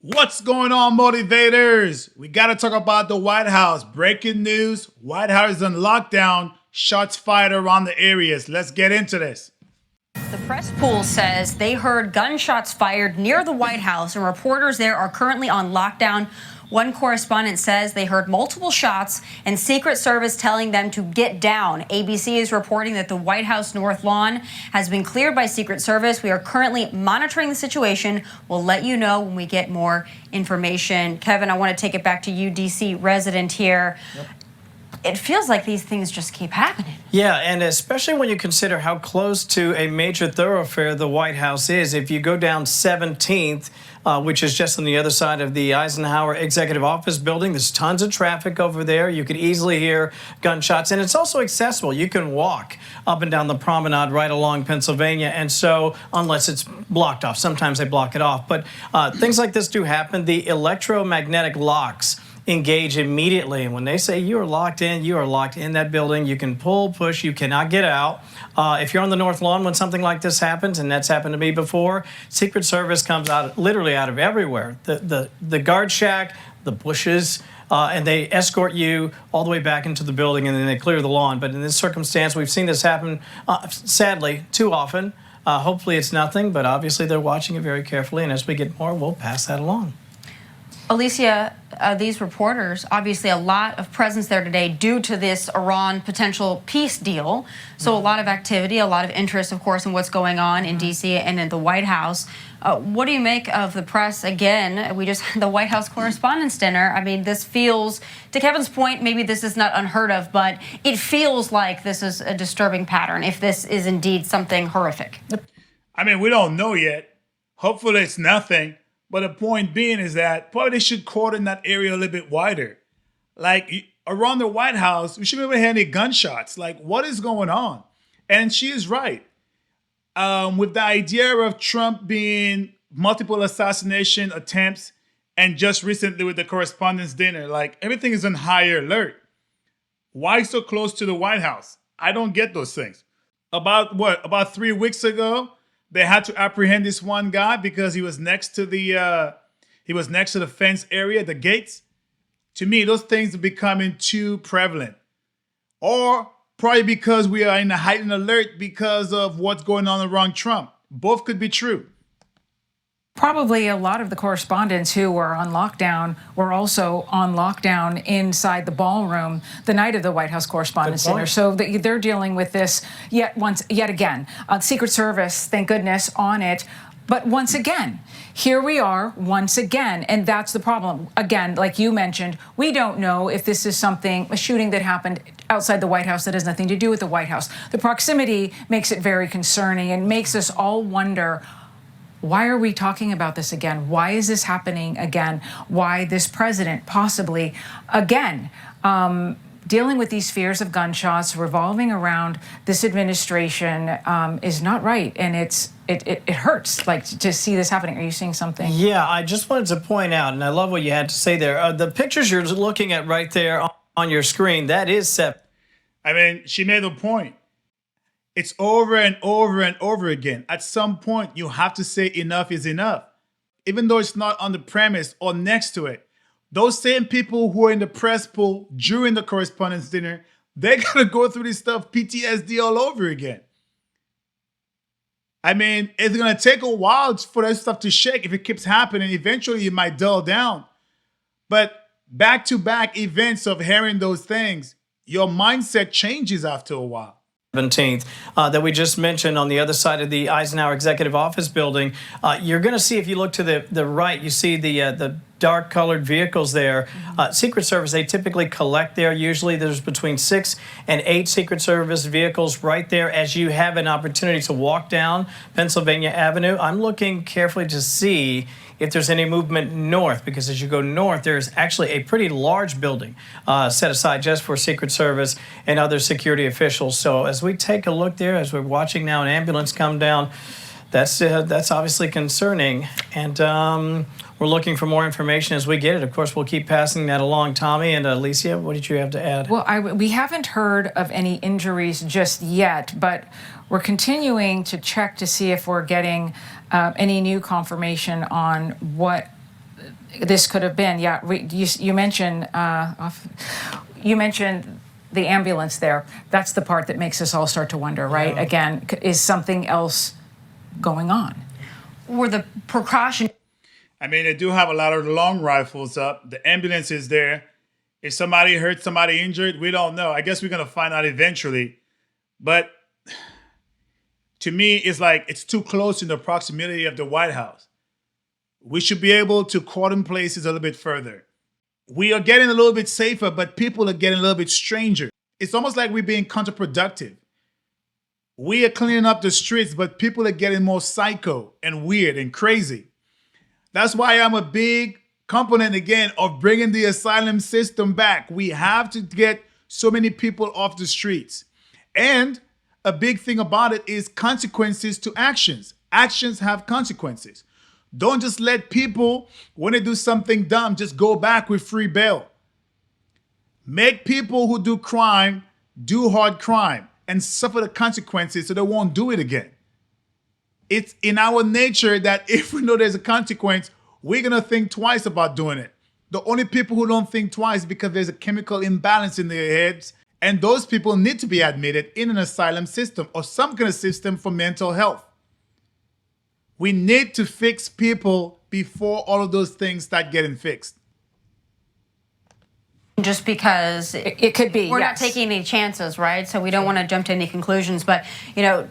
What's going on, motivators? We got to talk about the White House. Breaking news, White House is on lockdown. Shots fired around the areas. Let's get into this. The press pool says they heard gunshots fired near the White House, and reporters there are currently on lockdown. One correspondent says they heard multiple shots and Secret Service telling them to get down. ABC is reporting that the White House North Lawn has been cleared by Secret Service. We are currently monitoring the situation. We'll let you know when we get more information. Kevin, I want to take it back to you, D.C. resident here. Yep. It feels like these things just keep happening. Yeah, and especially when you consider how close to a major thoroughfare the White House is. If you go down 17th, which is just on the other side of the Eisenhower Executive Office building, there's tons of traffic over there. You could easily hear gunshots, and it's also accessible. You can walk up and down the promenade right along Pennsylvania, and so, unless it's blocked off, sometimes they block it off. But things like this do happen. The electromagnetic locks engage immediately, and when they say you are locked in that building. You can pull, push, you cannot get out. If you're on the North Lawn when something like this happens, and that's happened to me before, Secret Service comes out literally out of everywhere. The guard shack, the bushes, and they escort you all the way back into the building, and then they clear the lawn. But in this circumstance, we've seen this happen, sadly, too often. Hopefully it's nothing, but obviously they're watching it very carefully, and as we get more, we'll pass that along. Alicia, these reporters, obviously a lot of presence there today due to this Iran potential peace deal. So a lot of activity, a lot of interest, of course, in what's going on in D.C. and in the White House. What do you make of the press? Again, we just had the White House Correspondents' Dinner. I mean, this feels, to Kevin's point, maybe this is not unheard of, but it feels like this is a disturbing pattern if this is indeed something horrific. I mean, we don't know yet. Hopefully it's nothing. But the point being is that probably they should cordon that area a little bit wider. Like around the White House, we shouldn't even have any gunshots. Like, what is going on? And she is right. With the idea of Trump being multiple assassination attempts, and just recently with the Correspondents' Dinner, like everything is on higher alert. Why so close to the White House? I don't get those things. About 3 weeks ago, they had to apprehend this one guy because he was next to the fence area, the gates. To me, those things are becoming too prevalent. Or probably because we are in a heightened alert because of what's going on around Trump. Both could be true. Probably a lot of the correspondents who were on lockdown were also on lockdown inside the ballroom the night of the White House Correspondents' Dinner. So they're dealing with this yet again. Secret Service, thank goodness, on it. But once again, here we are once again, and that's the problem. Again, like you mentioned, we don't know if this is a shooting that happened outside the White House that has nothing to do with the White House. The proximity makes it very concerning and makes us all wonder, why are we talking about this again? Why is this happening again? Why this president possibly again dealing with these fears of gunshots revolving around this administration is not right, and it hurts like to see this happening. Are you seeing something? Yeah, I just wanted to point out, and I love what you had to say there. The pictures you're looking at right there on your screen, that is set. I mean, she made a point. It's over and over and over again. At some point, you have to say enough is enough. Even though it's not on the premise or next to it. Those same people who are in the press pool during the Correspondents' Dinner, they got to go through this stuff, PTSD all over again. I mean, it's going to take a while for that stuff to shake. If it keeps happening, eventually it might dull down. But back-to-back events of hearing those things, your mindset changes after a while. 17th that we just mentioned on the other side of the Eisenhower Executive Office building. You're going to see, if you look to the right, you see the dark colored vehicles there. Secret Service, they typically collect there. Usually there's between 6 and 8 Secret Service vehicles right there as you have an opportunity to walk down Pennsylvania Avenue. I'm looking carefully to see if there's any movement north, because as you go north, there's actually a pretty large building set aside just for Secret Service and other security officials. So as we take a look there, as we're watching now an ambulance come down, that's obviously concerning. And we're looking for more information as we get it. Of course, we'll keep passing that along. Tommy and Alicia, what did you have to add? Well, we haven't heard of any injuries just yet, but we're continuing to check to see if we're getting any new confirmation on what this could have been. Yeah, you mentioned the ambulance there. That's the part that makes us all start to wonder, right? Yeah. Again, is something else going on? Were the precaution? I mean, they do have a lot of long rifles up. The ambulance is there. If somebody hurt, somebody injured, we don't know. I guess we're going to find out eventually. But to me, it's like it's too close in the proximity of the White House. We should be able to cordon places a little bit further. We are getting a little bit safer, but people are getting a little bit stranger. It's almost like we're being counterproductive. We are cleaning up the streets, but people are getting more psycho and weird and crazy. That's why I'm a big component, again, of bringing the asylum system back. We have to get so many people off the streets. And a big thing about it is consequences to actions. Actions have consequences. Don't just let people, when they do something dumb, just go back with free bail. Make people who do crime do hard crime and suffer the consequences so they won't do it again. It's in our nature that if we know there's a consequence, we're going to think twice about doing it. The only people who don't think twice because there's a chemical imbalance in their heads, and those people need to be admitted in an asylum system or some kind of system for mental health. We need to fix people before all of those things start getting fixed. Just because it could be, we're yes. not taking any chances, right? So we don't want to jump to any conclusions. But,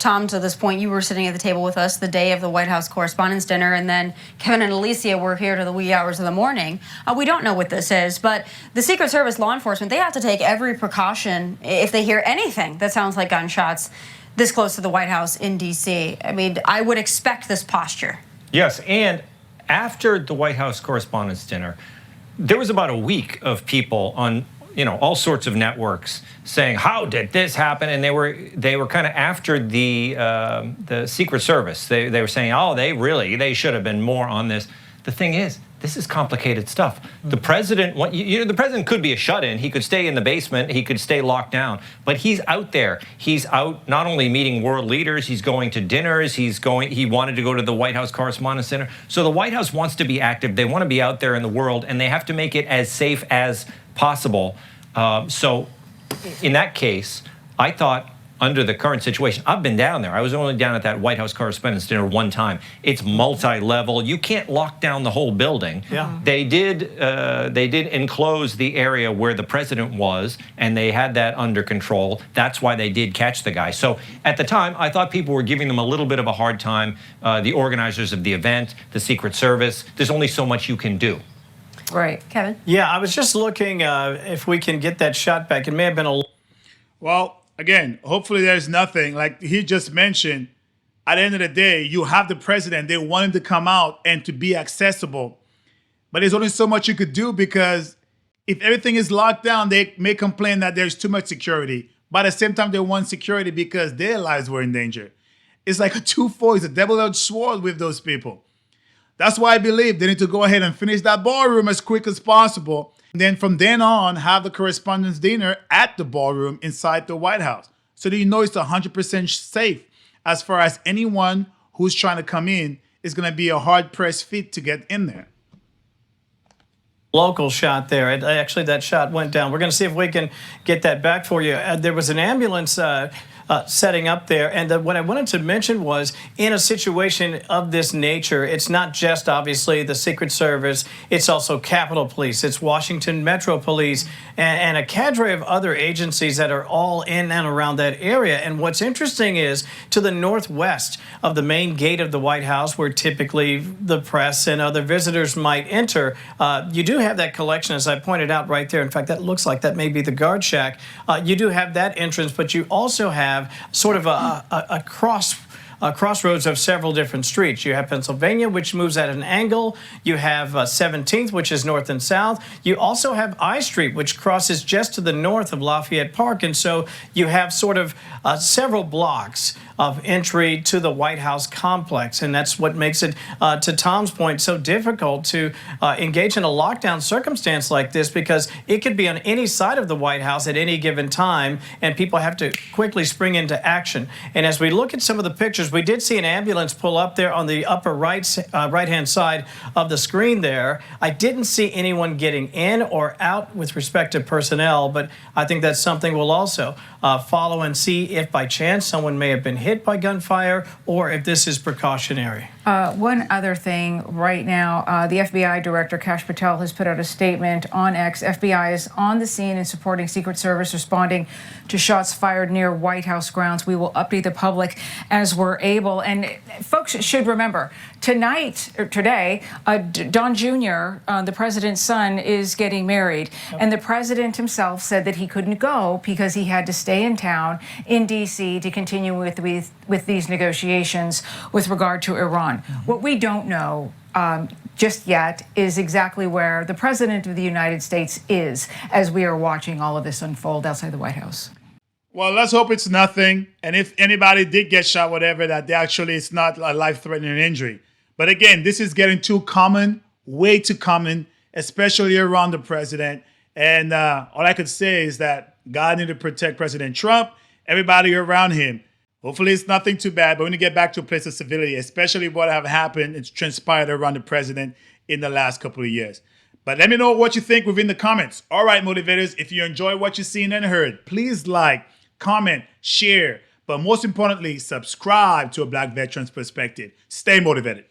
Tom, to this point, you were sitting at the table with us the day of the White House Correspondents' Dinner, and then Kevin and Alicia were here to the wee hours of the morning. We don't know what this is, but the Secret Service, law enforcement, they have to take every precaution if they hear anything that sounds like gunshots this close to the White House in D.C. I mean, I would expect this posture. Yes, and after the White House Correspondents' Dinner, there was about a week of people on, all sorts of networks saying, "How did this happen?" And they were kind of after the Secret Service. They were saying, "Oh, they should have been more on this." The thing is, this is complicated stuff. The president, the president could be a shut-in. He could stay in the basement. He could stay locked down. But he's out there. He's out not only meeting world leaders. He's going to dinners. He wanted to go to the White House Correspondents' Dinner. So the White House wants to be active. They want to be out there in the world, and they have to make it as safe as possible. So in that case, I thought, under the current situation, I've been down there. I was only down at that White House Correspondents' Dinner one time. It's multi-level. You can't lock down the whole building. Yeah. They did enclose the area where the president was, and they had that under control. That's why they did catch the guy. So at the time, I thought people were giving them a little bit of a hard time. The organizers of the event, the Secret Service. There's only so much you can do. Right, Kevin? Yeah, I was just looking if we can get that shot back. It may have been a... Well, again, hopefully there's nothing. Like he just mentioned, at the end of the day, you have the president. They want him to come out and to be accessible. But there's only so much you could do because if everything is locked down, they may complain that there's too much security. But at the same time, they want security because their lives were in danger. It's like a two-fold, it's a double-edged sword with those people. That's why I believe they need to go ahead and finish that ballroom as quick as possible. And then from then on, have the Correspondents' Dinner at the ballroom inside the White House. So that you know it's 100% safe as far as anyone who's trying to come in is going to be a hard-pressed fit to get in there. Local shot there. Actually, that shot went down. We're going to see if we can get that back for you. There was an ambulance setting up there. And what I wanted to mention was, in a situation of this nature, it's not just obviously the Secret Service, it's also Capitol Police, it's Washington Metro Police, and a cadre of other agencies that are all in and around that area. And what's interesting is, to the northwest of the main gate of the White House, where typically the press and other visitors might enter, you do have that collection, as I pointed out right there. In fact, that looks like that may be the guard shack. You do have that entrance, but you also have sort of a crossroads of several different streets. You have Pennsylvania, which moves at an angle. You have 17th, which is north and south. You also have I Street, which crosses just to the north of Lafayette Park. And so you have sort of several blocks of entry to the White House complex. And that's what makes it, to Tom's point, so difficult to engage in a lockdown circumstance like this, because it could be on any side of the White House at any given time, and people have to quickly spring into action. And as we look at some of the pictures pictures. We did see an ambulance pull up there on the upper right-hand side of the screen there. I didn't see anyone getting in or out with respect to personnel, but I think that's something we'll also follow and see if by chance someone may have been hit by gunfire or if this is precautionary. One other thing right now, the FBI Director Kash Patel has put out a statement on X. FBI is on the scene and supporting Secret Service responding to shots fired near White House grounds. We will update the public as we're able. And folks should remember, today, Don Jr., the president's son, is getting married. And the president himself said that he couldn't go because he had to stay in town in D.C. to continue with these negotiations with regard to Iran. What we don't know just yet is exactly where the President of the United States is as we are watching all of this unfold outside the White House. Well, let's hope it's nothing. And if anybody did get shot, whatever, that actually it's not a life-threatening injury. But again, this is getting too common, way too common, especially around the president. And all I could say is that God need to protect President Trump, everybody around him. Hopefully it's nothing too bad, but we need to get back to a place of civility, especially what have happened, it's transpired around the president in the last couple of years. But let me know what you think within the comments. All right, motivators, if you enjoy what you've seen and heard, please like, comment, share, but most importantly, subscribe to A Black Veteran's Perspective. Stay motivated.